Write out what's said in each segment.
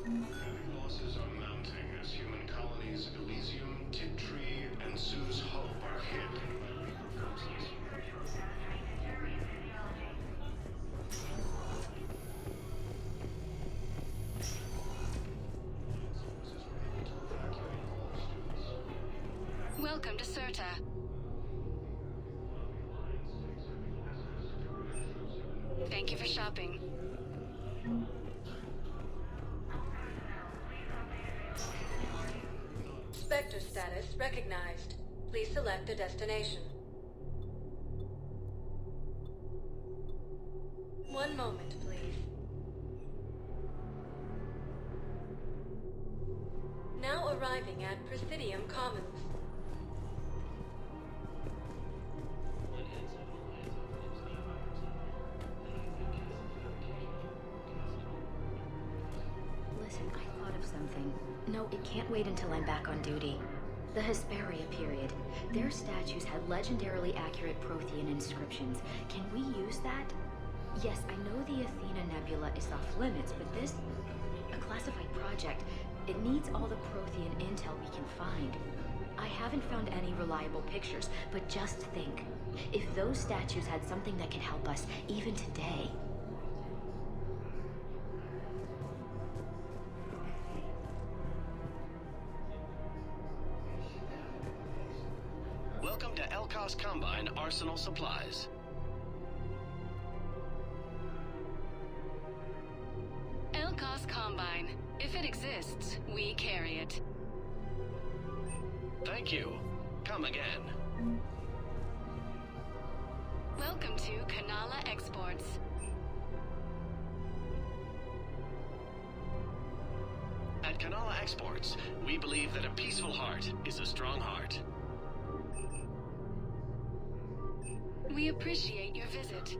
Heavy losses are mounting as human colonies Elysium, Tiptree, and Sue's Hope are hit. Welcome to Certa. Thank you for shopping. Spectre status recognized. Please select a destination. One moment, please. Now arriving at Presidium Commons. Listen, I thought of something. No, it can't wait until I'm back on duty. The Hesperia period. Their statues had legendarily accurate Prothean inscriptions. Can we use that? Yes, I know the Athena Nebula is off limits, but this... a classified project. It needs all the Prothean intel we can find. I haven't found any reliable pictures, but just think. If those statues had something that could help us, even today... Welcome to Elkos Combine Arsenal Supplies. Elkos Combine. If it exists, we carry it. Thank you. Come again. Welcome to Kanala Exports. At Kanala Exports, we believe that a peaceful heart is a strong heart. We appreciate your visit.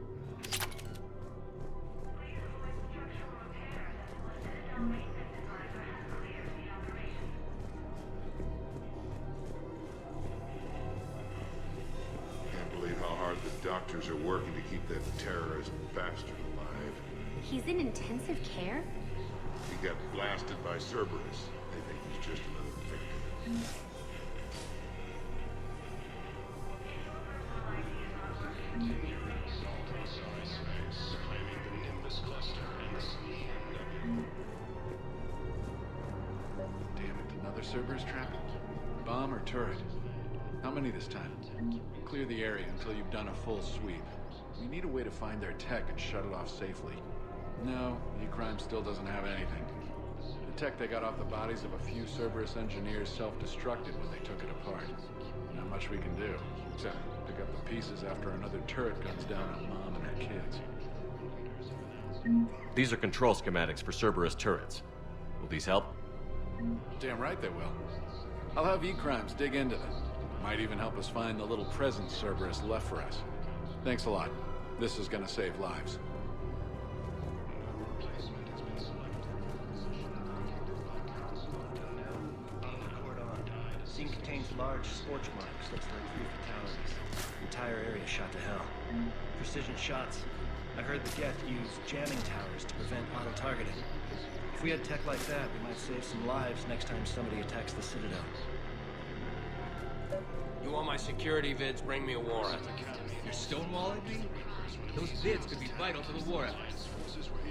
Can't believe how hard the doctors are working to keep that terrorist bastard alive. He's in intensive care? He got blasted by Cerberus. They think he's just another victim. Damn it, another Cerberus trap? Bomb or turret? How many this time? Clear the area until you've done a full sweep. We need a way to find their tech and shut it off safely. No, E-Crime still doesn't have anything. The tech they got off the bodies of a few Cerberus engineers self-destructed when they took it apart. Not much we can do, except pick up the pieces after another turret guns down on Mom and her kids. These are control schematics for Cerberus turrets. Will these help? Damn right they will. I'll have E-Crimes dig into them. Might even help us find the little present Cerberus left for us. Thanks a lot. This is gonna save lives. Scene contains large scorch marks. Looks like 3 fatalities. Entire area shot to hell. Precision shots. I heard the Geth use jamming towers to prevent auto-targeting. If we had tech like that, we might save some lives next time somebody attacks the Citadel. You want my security vids? Bring me a warrant. You're stonewalling me? Those vids could be vital to the war effort.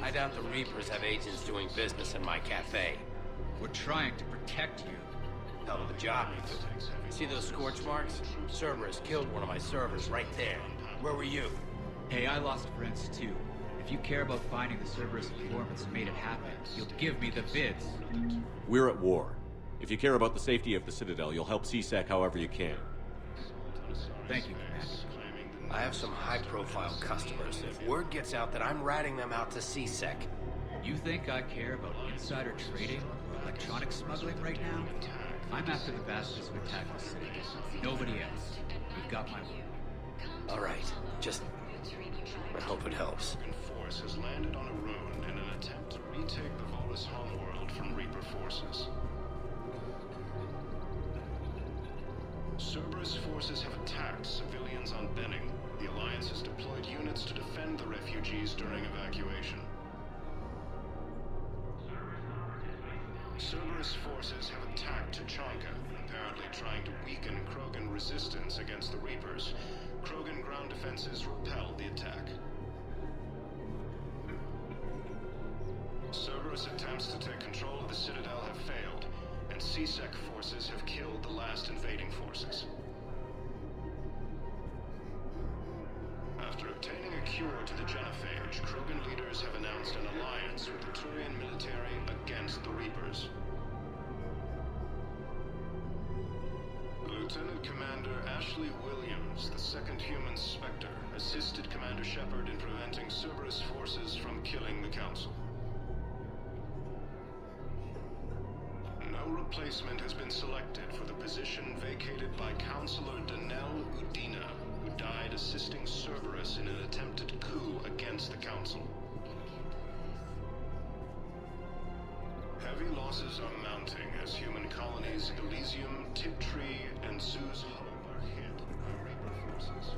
I doubt the Reapers have agents doing business in my cafe. We're trying to protect you. Hell of a job you do. See those scorch marks? Cerberus killed one of my servers right there. Where were you? Hey, I lost friends too. If you care about finding the Cerberus informants who made it happen, you'll give me the vids. We're at war. If you care about the safety of the Citadel, you'll help CSEC however you can. Thank you, Commander. I have some high-profile customers. If word gets out that I'm ratting them out to CSEC. You think I care about insider trading or electronic smuggling right now? I'm after the bastards who attacked the city. Nobody else. You've got my word. All right, just... I hope it helps. Force has landed on a ruin in an attempt to retake the Volus homeworld from Reaper forces. Cerberus forces have attacked civilians on Benning. The Alliance has deployed units to defend the refugees during evacuation. Cerberus forces have attacked Tachanka, apparently trying to weaken Krogan resistance against the Reapers. Krogan ground defenses repelled the attack. Cerberus attempts to take control of the Citadel have failed, and CSEC forces have killed the last invading forces. After obtaining a cure to the genophage, Krogan leaders have announced an alliance with the Turian military against the Reapers. Lieutenant Commander Ashley Williams, the second human Spectre, assisted Commander Shepard in preventing Cerberus forces from killing the Council. No replacement has been selected for the position vacated by Councillor Danelle Udina, who died assisting Cerberus in an attempted coup against the Council. Heavy losses are mounting as human colonies Elysium, Tiptree, and Zoo's Hope are hit by Reaper forces.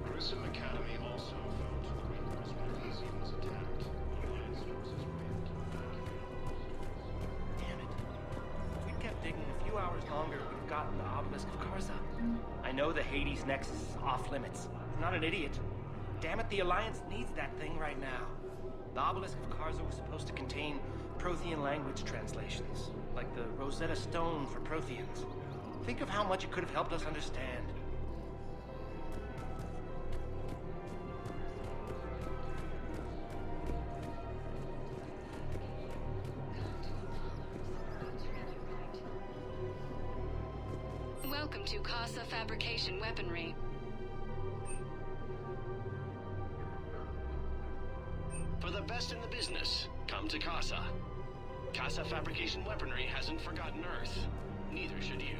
Grissom Academy also fell to the Reapers when Elysium was attacked. Alliance forces were able to evacuate. Damn it. If we'd kept digging a few hours longer, we'd have gotten the obelisk of Karza. I know the Hades Nexus is off limits. I'm not an idiot. Damn it, the Alliance needs that thing right now. The obelisk of Karza was supposed to contain Prothean language translations, like the Rosetta Stone for Protheans. Think of how much it could have helped us understand. Welcome to Casa Fabrication Weaponry. For the best in the business, come to Casa. Casa Fabrication Weaponry hasn't forgotten Earth. Neither should you.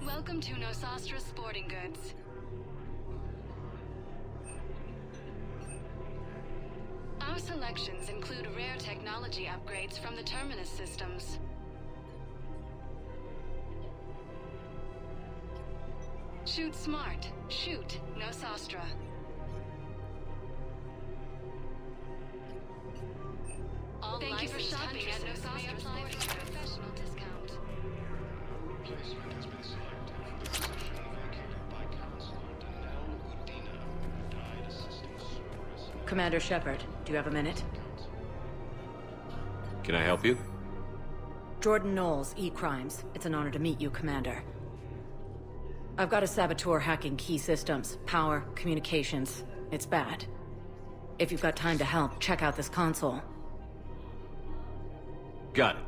Welcome to Nosastra Sporting Goods. Our selections include rare technology upgrades from the Terminus systems. Shoot smart. Shoot Nosastra. Thank you for shopping at Nosastra Sporting Goods. Professional discount. No replacement has been selected for the position vacated by Councillor Danelle Udina, who died assisting Cerberus. Commander Shepard, do you have a minute? Can I help you? Jordan Knowles, E-Crimes. It's an honor to meet you, Commander. I've got a saboteur hacking key systems, power, communications. It's bad. If you've got time to help, check out this console. Got it.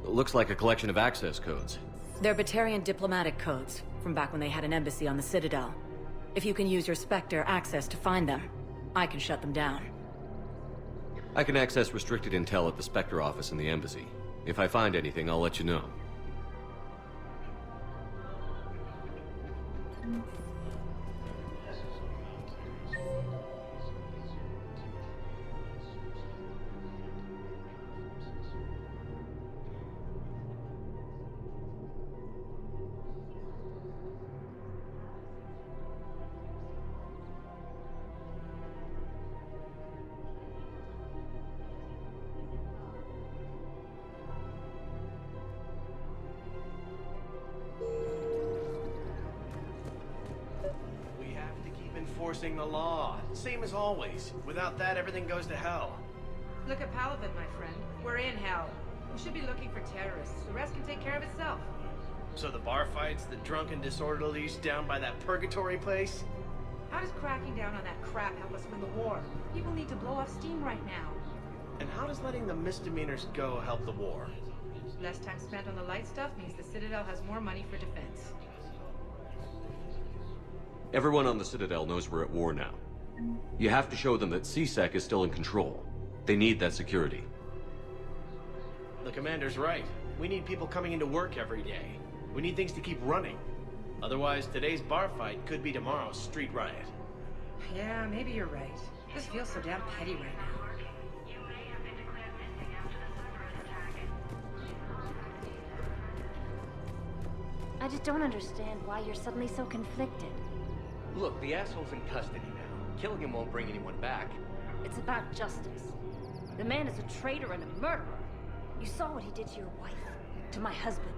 Looks like a collection of access codes. They're Batarian diplomatic codes, from back when they had an embassy on the Citadel. If you can use your Spectre access to find them, I can shut them down. I can access restricted intel at the Spectre office in the embassy. If I find anything, I'll let you know. Enforcing the law, same as always. Without that, everything goes to hell. Look at Paladin, my friend. We're in hell. We should be looking for terrorists. The rest can take care of itself. So the bar fights, the drunken disorderlies down by that purgatory place? How does cracking down on that crap help us win the war? People need to blow off steam right now. And how does letting the misdemeanors go help the war? Less time spent on the light stuff means the Citadel has more money for defense. Everyone on the Citadel knows we're at war now. You have to show them that CSEC is still in control. They need that security. The commander's right. We need people coming into work every day. We need things to keep running. Otherwise, today's bar fight could be tomorrow's street riot. Yeah, maybe you're right. This feels so damn petty right now. I just don't understand why you're suddenly so conflicted. Look, the asshole's in custody now. Killing him won't bring anyone back. It's about justice. The man is a traitor and a murderer. You saw what he did to your wife, to my husband.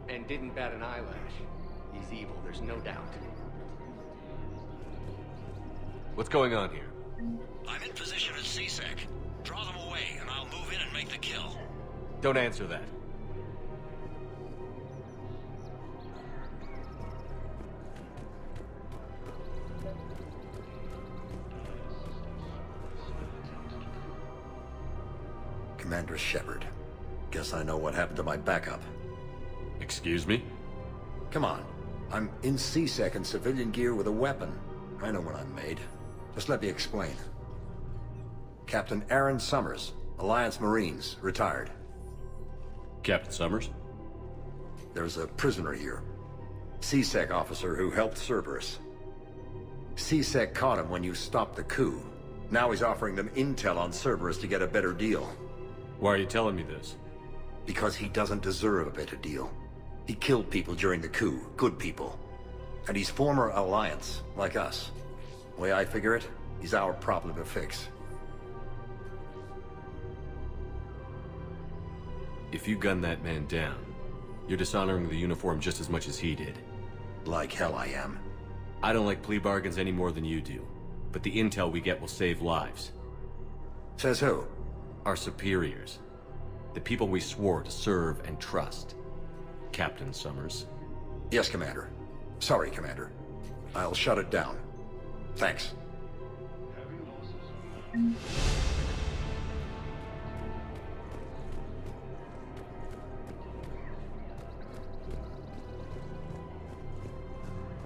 And didn't bat an eyelash. He's evil, there's no doubt. What's going on here? I'm in position at CSEC. Draw them away, and I'll move in and make the kill. Don't answer that. Commander Shepard. Guess I know what happened to my backup. Excuse me? Come on. I'm in CSEC in civilian gear with a weapon. I know what I'm made. Just let me explain. Captain Aaron Summers, Alliance Marines, retired. Captain Summers? There's a prisoner here. CSEC officer who helped Cerberus. CSEC caught him when you stopped the coup. Now he's offering them intel on Cerberus to get a better deal. Why are you telling me this? Because he doesn't deserve a better deal. He killed people during the coup, good people. And he's former Alliance, like us. The way I figure it, he's our problem to fix. If you gun that man down, you're dishonoring the uniform just as much as he did. Like hell I am. I don't like plea bargains any more than you do, but the intel we get will save lives. Says who? Our superiors. The people we swore to serve and trust. Captain Summers. Yes, Commander. Sorry, Commander. I'll shut it down. Thanks.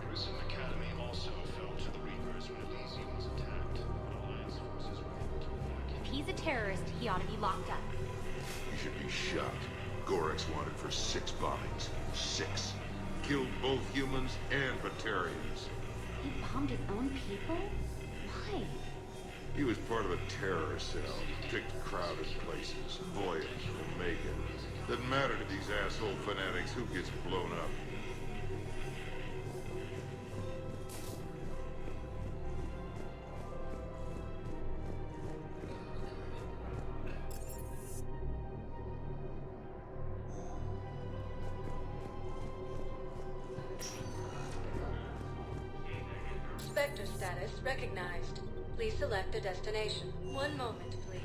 Prison Academy also fell to the Reapers when Elysium was attacked. Alliance forces were able to avoid. If he's a terrorist, he ought to be locked up. He should be shot. Gorex wanted for 6 bombings. 6. Killed both humans and Batarians. He bombed his own people? Why? He was part of a terror cell. Picked crowded places. Voyage, Omega. Doesn't matter to these asshole fanatics who gets blown up. Spectre status recognized. Please select a destination. One moment, please.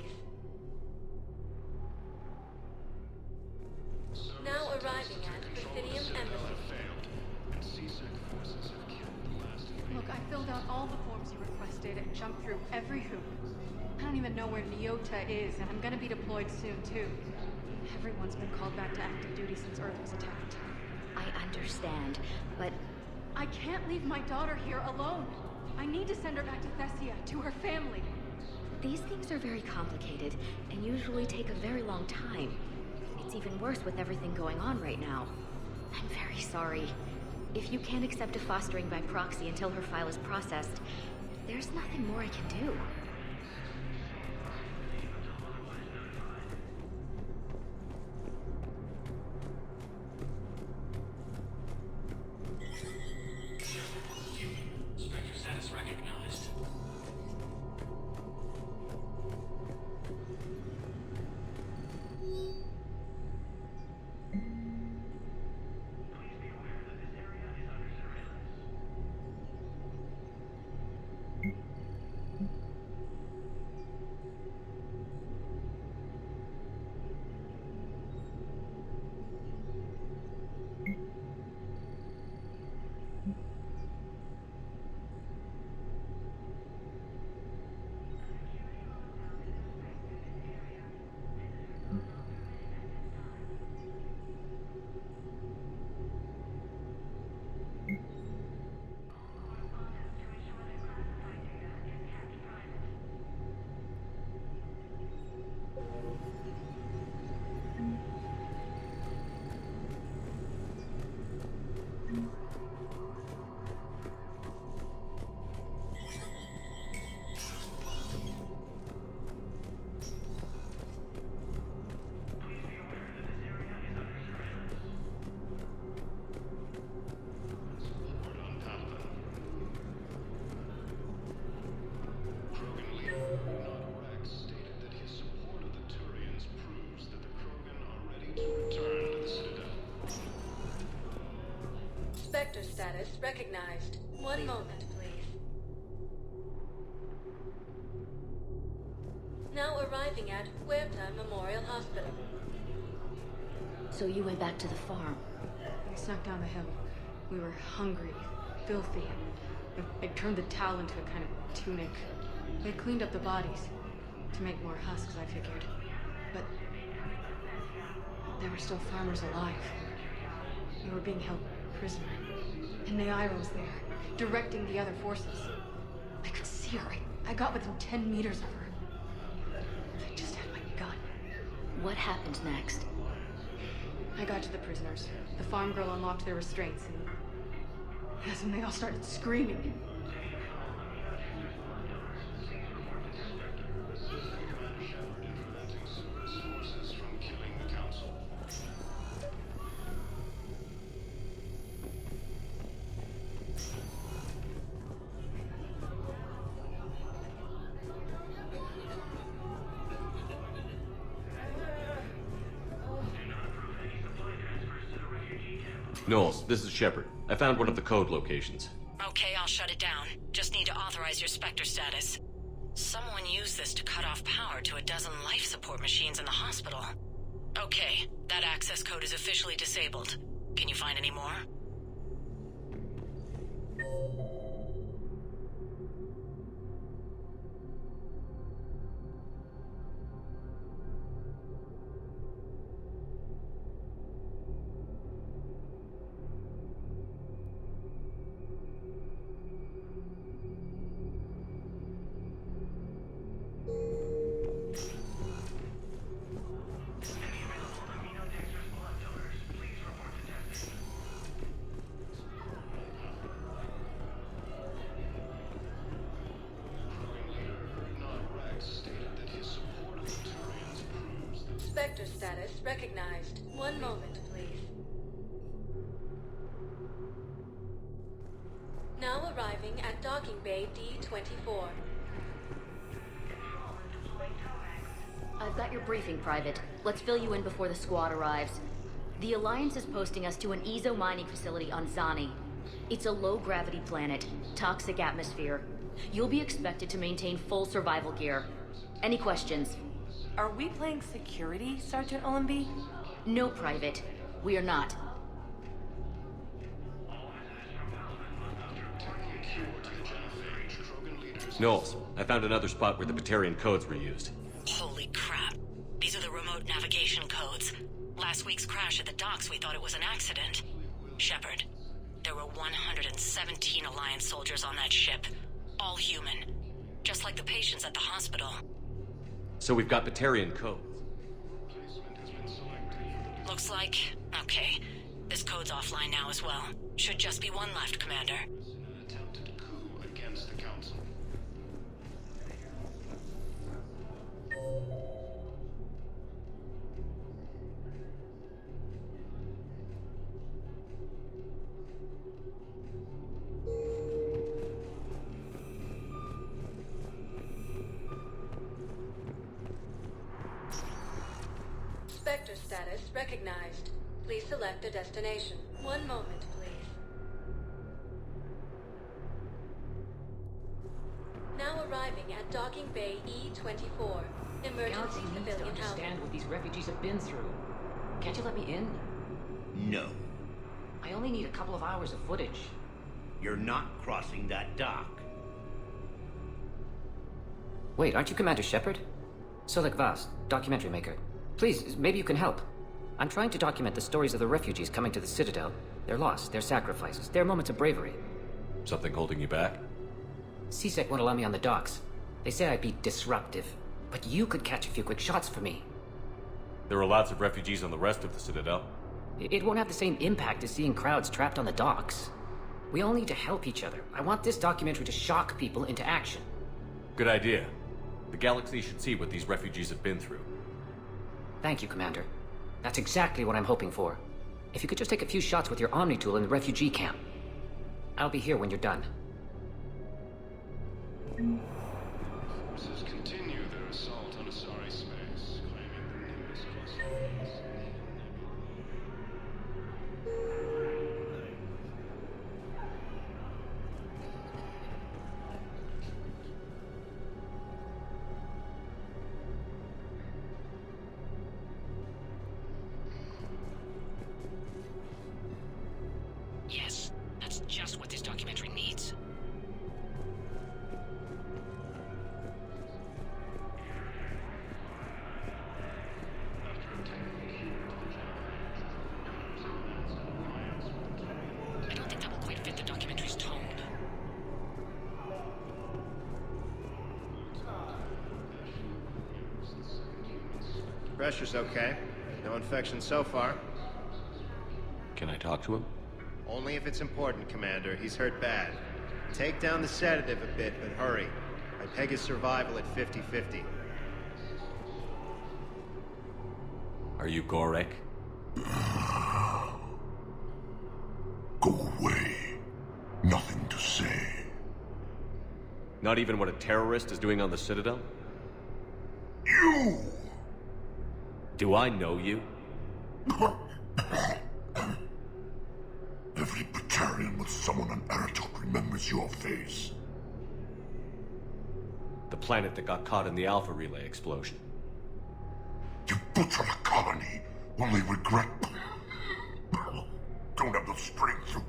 Now arriving at Presidium Embassy. Look, I filled out all the forms you requested and jumped through every hoop. I don't even know where Nyota is, and I'm gonna be deployed soon, too. Everyone's been called back to active duty since Earth was attacked. I understand, but... I can't leave my daughter here alone. I need to send her back to Thessia, to her family. These things are very complicated, and usually take a very long time. It's even worse with everything going on right now. I'm very sorry. If you can't accept a fostering by proxy until her file is processed, there's nothing more I can do. Spectre status recognized. recognized. One moment, please. Now arriving at Huerta Memorial Hospital. So you went back to the farm? We snuck down the hill. We were hungry, filthy. They turned the towel into a kind of tunic. They cleaned up the bodies to make more husks, I figured. But there were still farmers alive. They were being held prisoner. And Naira was there, directing the other forces. I could see her. I got within 10 meters of her. I just had my gun. What happened next? I got to the prisoners. The farm girl unlocked their restraints, and that's when they all started screaming. Knowles, this is Shepard. I found one of the code locations. Okay, I'll shut it down. Just need to authorize your Spectre status. Someone used this to cut off power to a dozen life support machines in the hospital. Okay, that access code is officially disabled. Can you find any more? Spectre status recognized. One moment, please. Now arriving at docking bay D-24. I've got your briefing, Private. Let's fill you in before the squad arrives. The Alliance is posting us to an Ezo mining facility on Zani. It's a low-gravity planet, toxic atmosphere. You'll be expected to maintain full survival gear. Any questions? Are we playing security, Sergeant Ullenby? No, Private. We are not. Knowles, I found another spot where the Batarian codes were used. Holy crap. These are the remote navigation codes. Last week's crash at the docks, we thought it was an accident. Shepard, there were 117 Alliance soldiers on that ship. All human. Just like the patients at the hospital. So we've got Batarian codes. Looks like... Okay. This code's offline now as well. Should just be one left, Commander. An attempted coup against the Council. Spectre status recognized. Please select a destination. One moment, please. Now arriving at docking bay E-24. Emergency Galaxy needs to civilian understand housing. what these refugees have been through. Can't you let me in? No. I only need a couple of hours of footage. You're not crossing that dock. Wait, aren't you Commander Shepard? Solek Vast, documentary maker. Please, maybe you can help. I'm trying to document the stories of the refugees coming to the Citadel. Their loss, their sacrifices, their moments of bravery. Something holding you back? CSEC won't allow me on the docks. They say I'd be disruptive. But you could catch a few quick shots for me. There are lots of refugees on the rest of the Citadel. It won't have the same impact as seeing crowds trapped on the docks. We all need to help each other. I want this documentary to shock people into action. Good idea. The galaxy should see what these refugees have been through. Thank you, Commander. That's exactly what I'm hoping for. If you could just take a few shots with your Omni tool in the refugee camp. I'll be here when you're done. Forces continue their assault on Asari space, claiming the Nimbus cluster. Pressure's okay. No infection so far. Can I talk to him? Only if it's important, Commander. He's hurt bad. Take down the sedative a bit, but hurry. I peg his survival at 50-50. Are you Gorek? Go away. Nothing to say. Not even what a terrorist is doing on the Citadel? You! Do I know you? Every Batarian with someone on Aratok remembers your face. The planet that got caught in the Alpha Relay explosion. You butchered a colony, only regret... Don't have the strength to...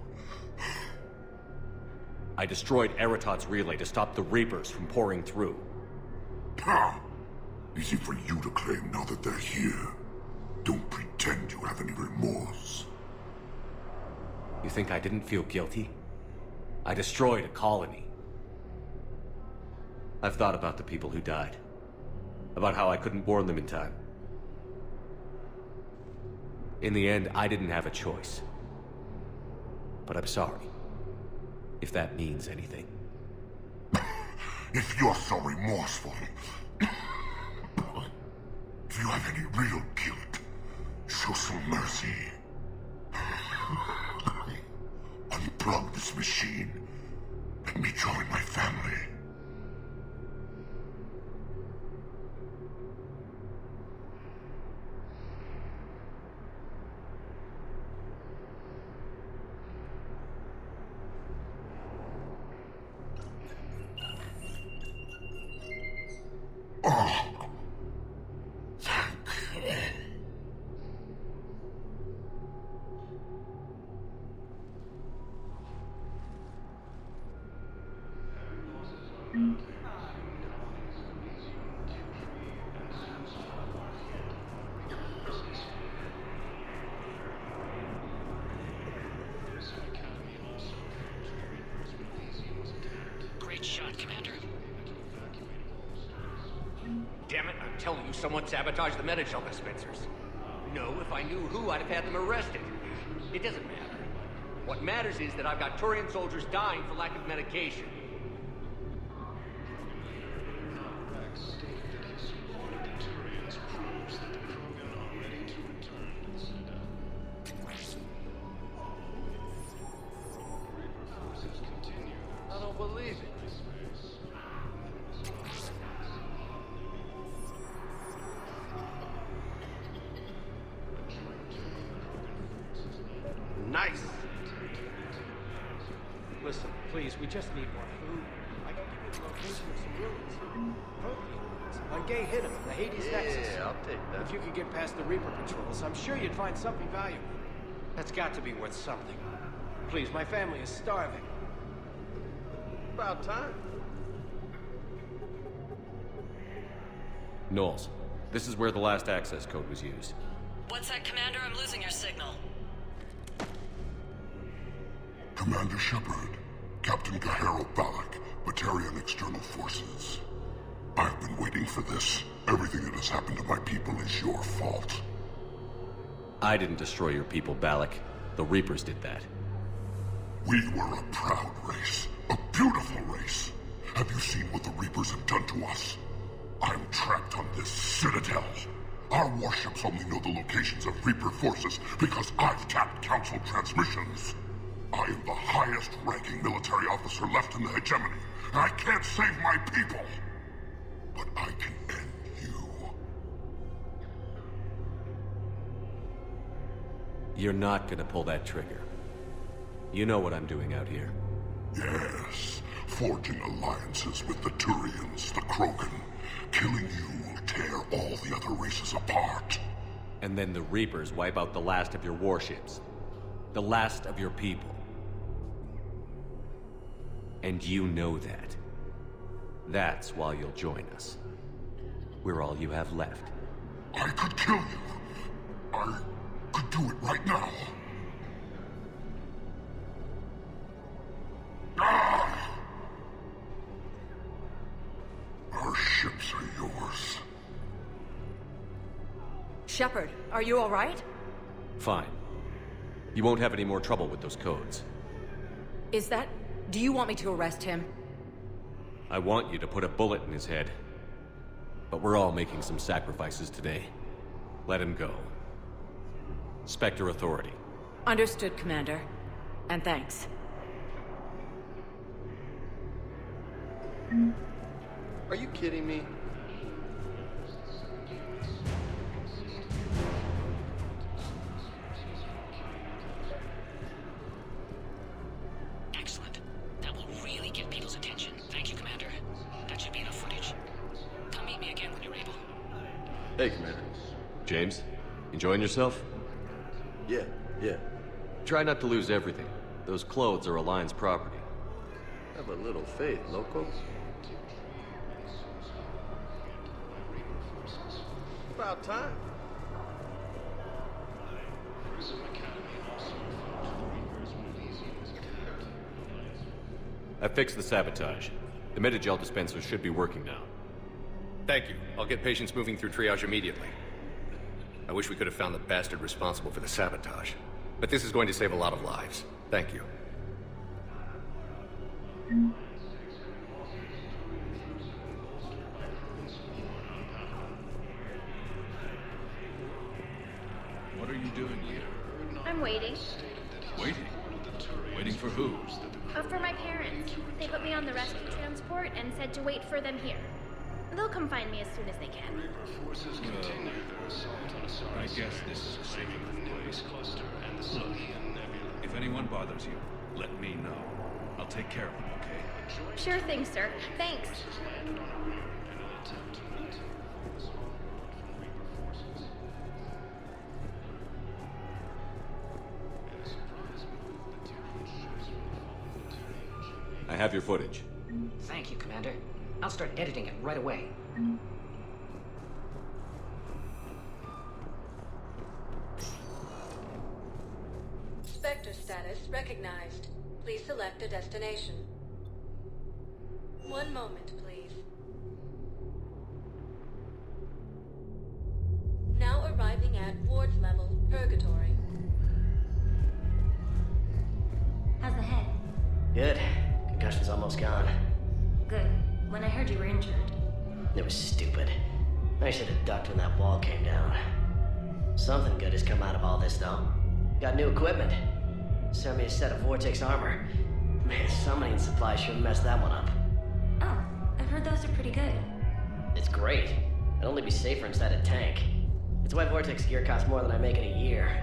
I destroyed Eratot's relay to stop the Reapers from pouring through. Easy for you to claim now that they're here. Don't pretend you have any remorse. You think I didn't feel guilty? I destroyed a colony. I've thought about the people who died. About how I couldn't warn them in time. In the end, I didn't have a choice. But I'm sorry. If that means anything. If you're so remorseful... if you have any real guilt, show some mercy. Unplug this machine. Let me join my family. Oh. Thank you. Great shot, Commander. Damn it, I'm telling you, someone sabotaged the Medi-gel dispensers. No, if I knew who, I'd have had them arrested. It doesn't matter. What matters is that I've got Turian soldiers dying for lack of medication. I don't believe it. Nice. Listen, please, we just need more food. I can give you the location of some ruins. Protein. On Gay hit him, the Hades Nexus. Yeah, I'll take that. If you could get past the Reaper patrols, I'm sure you'd find something valuable. That's got to be worth something. Please, my family is starving. About time. Knowles, this is where the last access code was used. What's that, Commander? I'm losing your signal. Commander Shepard, Captain Gahero Balak, Batarian External Forces. I've been waiting for this. Everything that has happened to my people is your fault. I didn't destroy your people, Balak. The Reapers did that. We were a proud race. A beautiful race. Have you seen what the Reapers have done to us? I'm trapped on this Citadel. Our warships only know the locations of Reaper forces because I've tapped Council transmissions. I am the highest-ranking military officer left in the hegemony, and I can't save my people. But I can end you. You're not gonna pull that trigger. You know what I'm doing out here. Yes, forging alliances with the Turians, the Krogan. Killing you will tear all the other races apart. And then the Reapers wipe out the last of your warships. The last of your people. And you know that. That's why you'll join us. We're all you have left. I could kill you. I could do it right now. Ah! Our ships are yours. Shepard, are you alright? Fine. You won't have any more trouble with those codes. Is that... Do you want me to arrest him? I want you to put a bullet in his head. But we're all making some sacrifices today. Let him go. Spectre Authority. Understood, Commander. And thanks. Are you kidding me? Excellent. That will really get people's attention. Thank you, Commander. That should be enough footage. Come meet me again when you're able. Hey, Commander. James, enjoying yourself? Yeah. Try not to lose everything. Those clothes are Alliance property. Have a little faith, loco. About time. I fixed the sabotage. The Metagel dispenser should be working now. Thank you. I'll get patients moving through triage immediately. I wish we could have found the bastard responsible for the sabotage. But this is going to save a lot of lives. Thank you. What are you doing here? I'm waiting. Waiting? Waiting for who? For my parents. They put me on the rescue transport and said to wait for them here. They'll come find me as soon as they can. I guess this is a safe place. Look, if anyone bothers you, let me know. I'll take care of them, okay? Sure thing, sir. Thanks. I have your footage. Thank you, Commander. I'll start editing it right away. Spectre status recognized. Please select a destination. One moment, please. Now arriving at Ward's level, Purgatory. How's the head? Good. Concussion's almost gone. Good. When I heard you were injured. It was stupid. I should have ducked when that wall came down. Something good has come out of all this, though. Got new equipment. Sent me a set of Vortex armor. Man, summoning supply sure messed that one up. Oh, I've heard those are pretty good. It's great. I'd only be safer inside a tank. It's why Vortex gear costs more than I make in a year.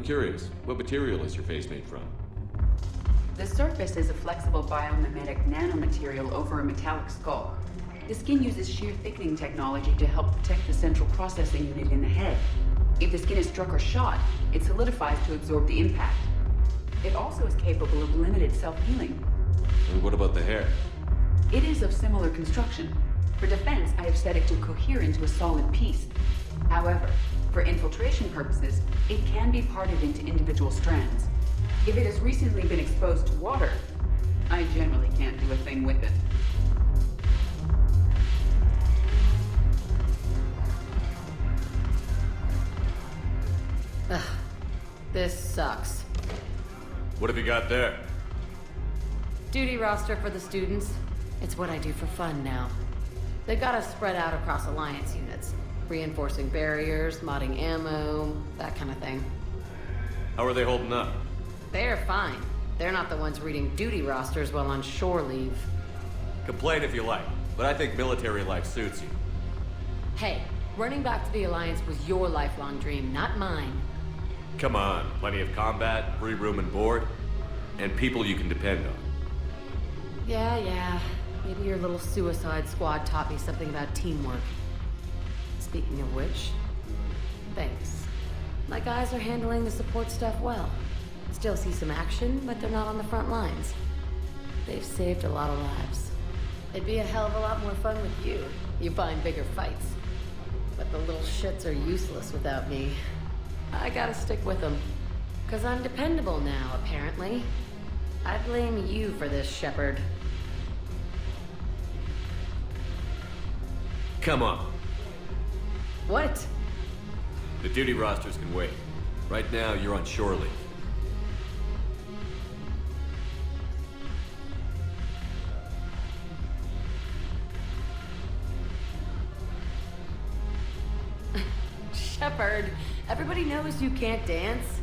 Curious, what material is your face made from? The surface is a flexible biomimetic nanomaterial over a metallic skull. The skin uses shear thickening technology to help protect the central processing unit in the head. If the skin is struck or shot, it solidifies to absorb the impact. It also is capable of limited self-healing. And what about the hair? It is of similar construction. For defense, I have set it to cohere into a solid piece. However, for infiltration purposes, it can be parted into individual strands. If it has recently been exposed to water, I generally can't do a thing with it. Ugh, this sucks. What have you got there? Duty roster for the students. It's what I do for fun now. They got us spread out across Alliance units. Reinforcing barriers, modding ammo, that kind of thing. How are they holding up? They're fine. They're not the ones reading duty rosters while on shore leave. Complain if you like, but I think military life suits you. Hey, running back to the Alliance was your lifelong dream, not mine. Come on, plenty of combat, free room and board, and people you can depend on. Yeah. Maybe your little suicide squad taught me something about teamwork. Speaking of which, thanks. My guys are handling the support stuff well. Still see some action, but they're not on the front lines. They've saved a lot of lives. It'd be a hell of a lot more fun with you. You find bigger fights. But the little shits are useless without me. I gotta stick with them. 'Cause I'm dependable now, apparently. I blame you for this, Shepard. Come on. What? The duty rosters can wait. Right now, you're on shore leave. Shepard, everybody knows you can't dance.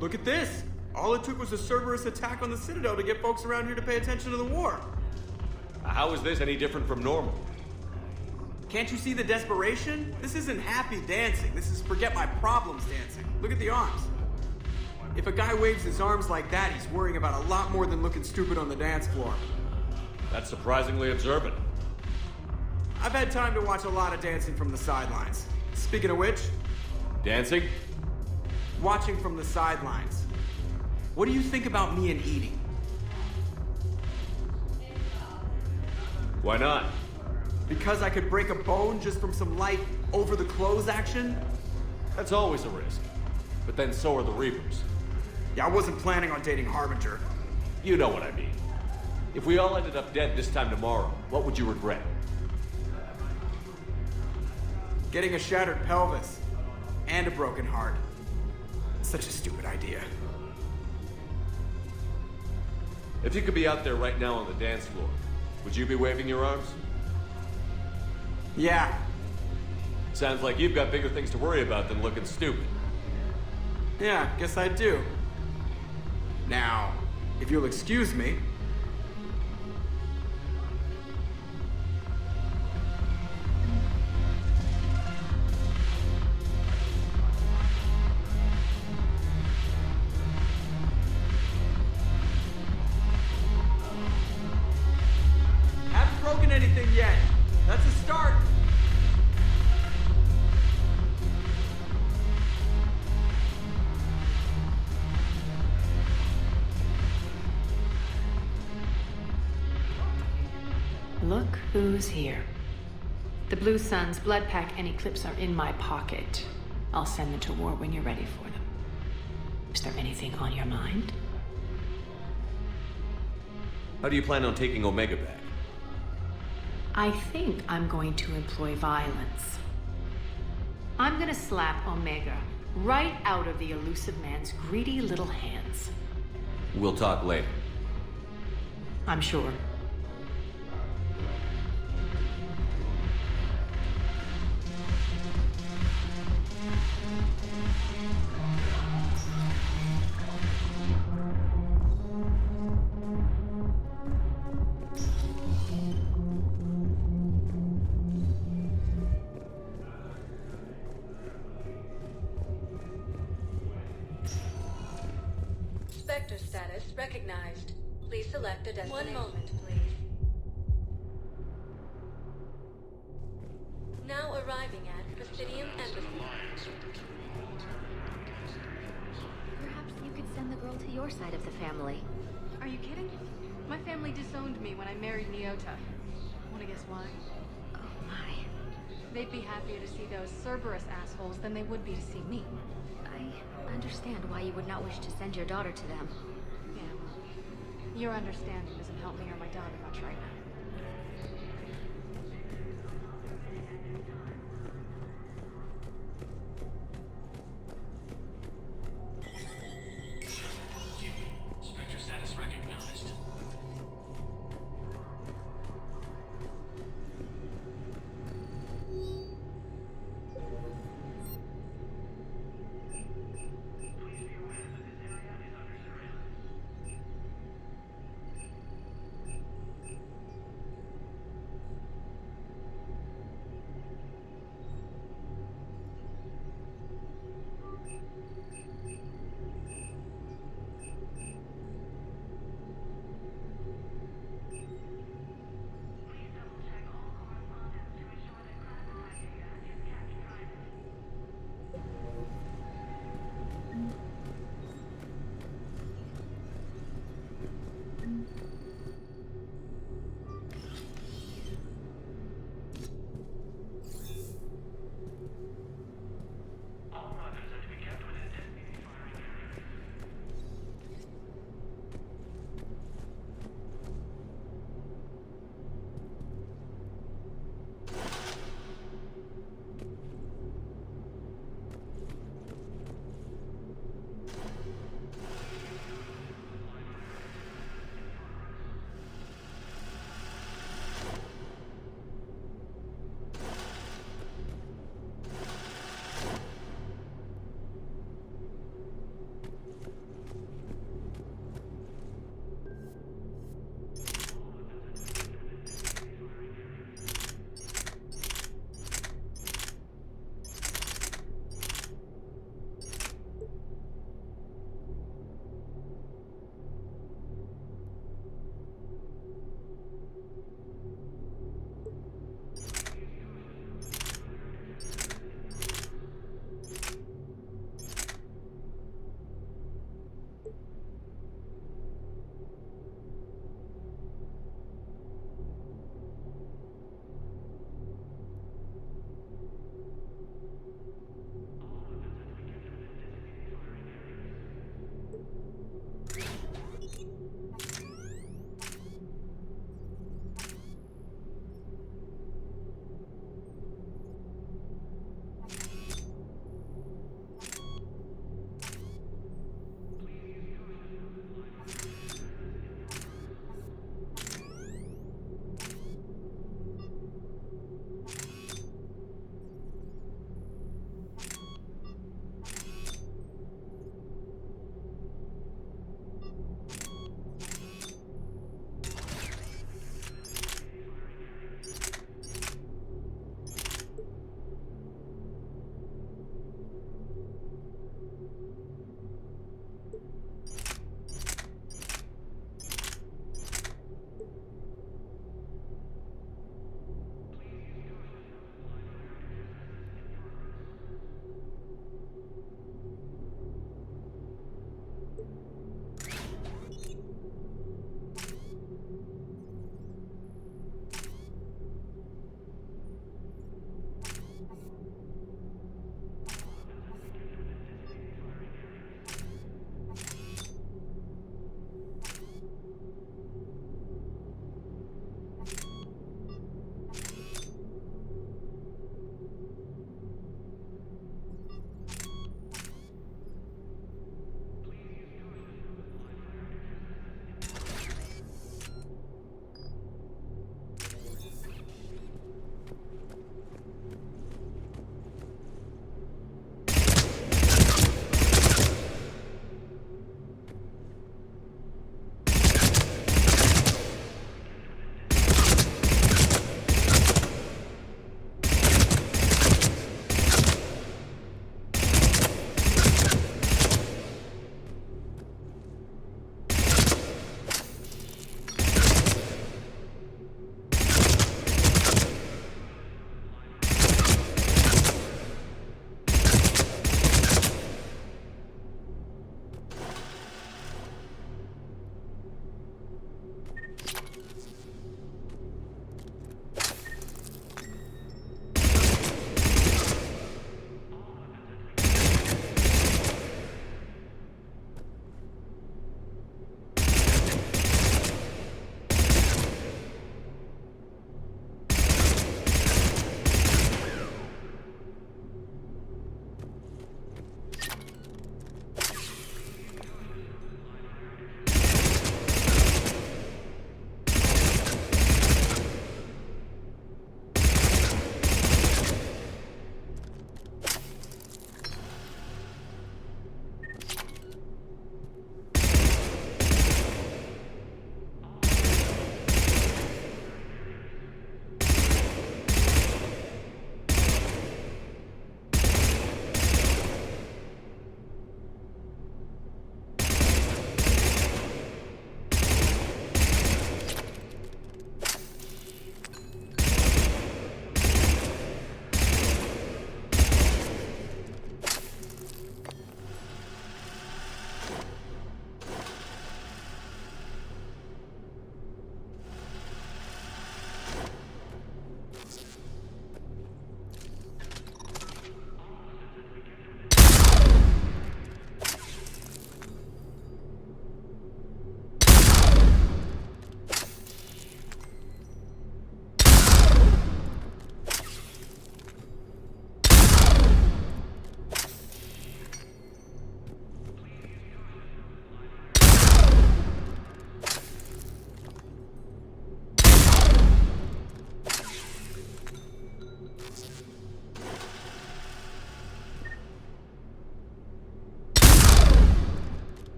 Look at this! All it took was a Cerberus attack on the Citadel to get folks around here to pay attention to the war. How is this any different from normal? Can't you see the desperation? This isn't happy dancing. This is forget my problems dancing. Look at the arms. If a guy waves his arms like that, he's worrying about a lot more than looking stupid on the dance floor. That's surprisingly observant. I've had time to watch a lot of dancing from the sidelines. Speaking of which... Dancing? Watching from the sidelines. What do you think about me and eating? Why not? Because I could break a bone just from some light over-the-clothes action? That's always a risk. But then so are the Reapers. Yeah, I wasn't planning on dating Harbinger. You know what I mean. If we all ended up dead this time tomorrow, what would you regret? Getting a shattered pelvis. And a broken heart. Such a stupid idea. If you could be out there right now on the dance floor, would you be waving your arms? Yeah. Sounds like you've got bigger things to worry about than looking stupid. Yeah, guess I do. Now, if you'll excuse me... Haven't broken anything yet. That's a start. Look who's here. The Blue Suns, Blood Pack, and Eclipse are in my pocket. I'll send them to war when you're ready for them. Is there anything on your mind? How do you plan on taking Omega back? I think I'm going to employ violence. I'm gonna slap Omega right out of the elusive man's greedy little hands. We'll talk later. I'm sure. Sector status recognized. Please select a destination. 1 moment, please. Now arriving at Presidium Embassy. Perhaps you could send the girl to your side of the family. Are you kidding? My family disowned me when I married Nyota. Wanna guess why? Oh my. They'd be happier to see those Cerberus assholes than they would be to see me. I understand why you would not wish to send your daughter to them. Yeah, well, Your understanding doesn't help me or my daughter much right now. Spectre status recognized.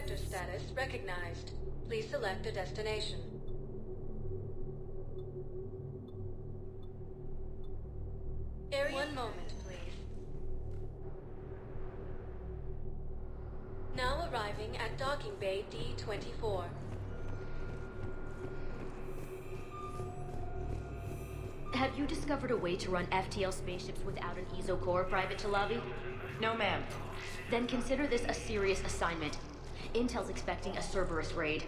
sector status recognized. Please select a destination. Area. One moment, please. Now arriving at docking bay D-24. Have you discovered a way to run FTL spaceships without an ESO core, Private Talavi? No, ma'am. Then consider this a serious assignment. Intel's expecting a Cerberus raid.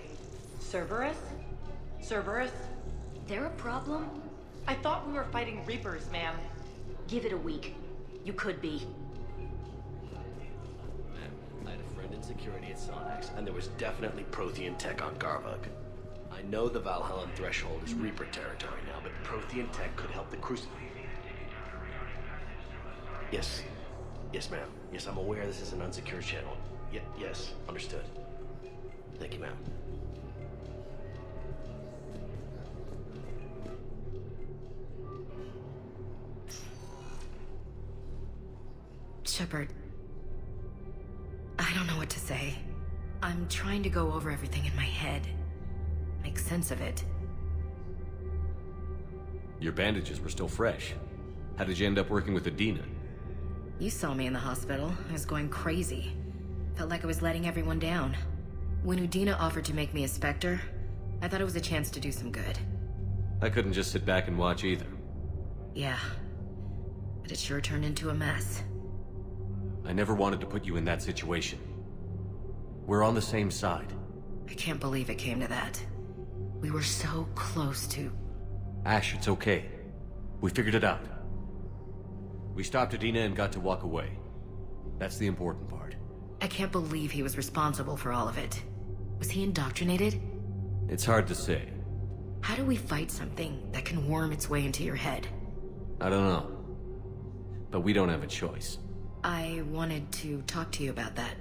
Cerberus? Cerberus? They're a problem? I thought we were fighting Reapers, ma'am. Give it a week. You could be. I had a friend in security at Sonax, and there was definitely Prothean tech on Garvug. I know the Valhallan threshold is Reaper territory now, but Prothean tech could help the Crucible. Yes. Yes, ma'am. Yes, I'm aware this is an unsecured channel. Yes, understood. Thank you, ma'am. Shepard, I don't know what to say. I'm trying to go over everything in my head. Make sense of it. Your bandages were still fresh. How did you end up working with Udina? You saw me in the hospital. I was going crazy. Felt like I was letting everyone down. When Udina offered to make me a Spectre, I thought it was a chance to do some good. I couldn't just sit back and watch either. Yeah. But it sure turned into a mess. I never wanted to put you in that situation. We're on the same side. I can't believe it came to that. We were so close to... Ash, it's okay. We figured it out. We stopped Udina and got to walk away. That's the important part. I can't believe he was responsible for all of it. Was he indoctrinated? It's hard to say. How do we fight something that can worm its way into your head? I don't know. But we don't have a choice. I wanted to talk to you about that.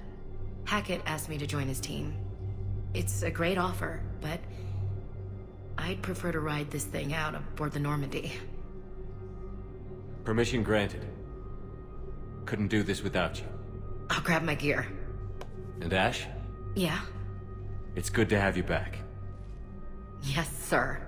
Hackett asked me to join his team. It's a great offer, but I'd prefer to ride this thing out aboard the Normandy. Permission granted. Couldn't do this without you. I'll grab my gear. And Ash? Yeah? It's good to have you back. Yes, sir.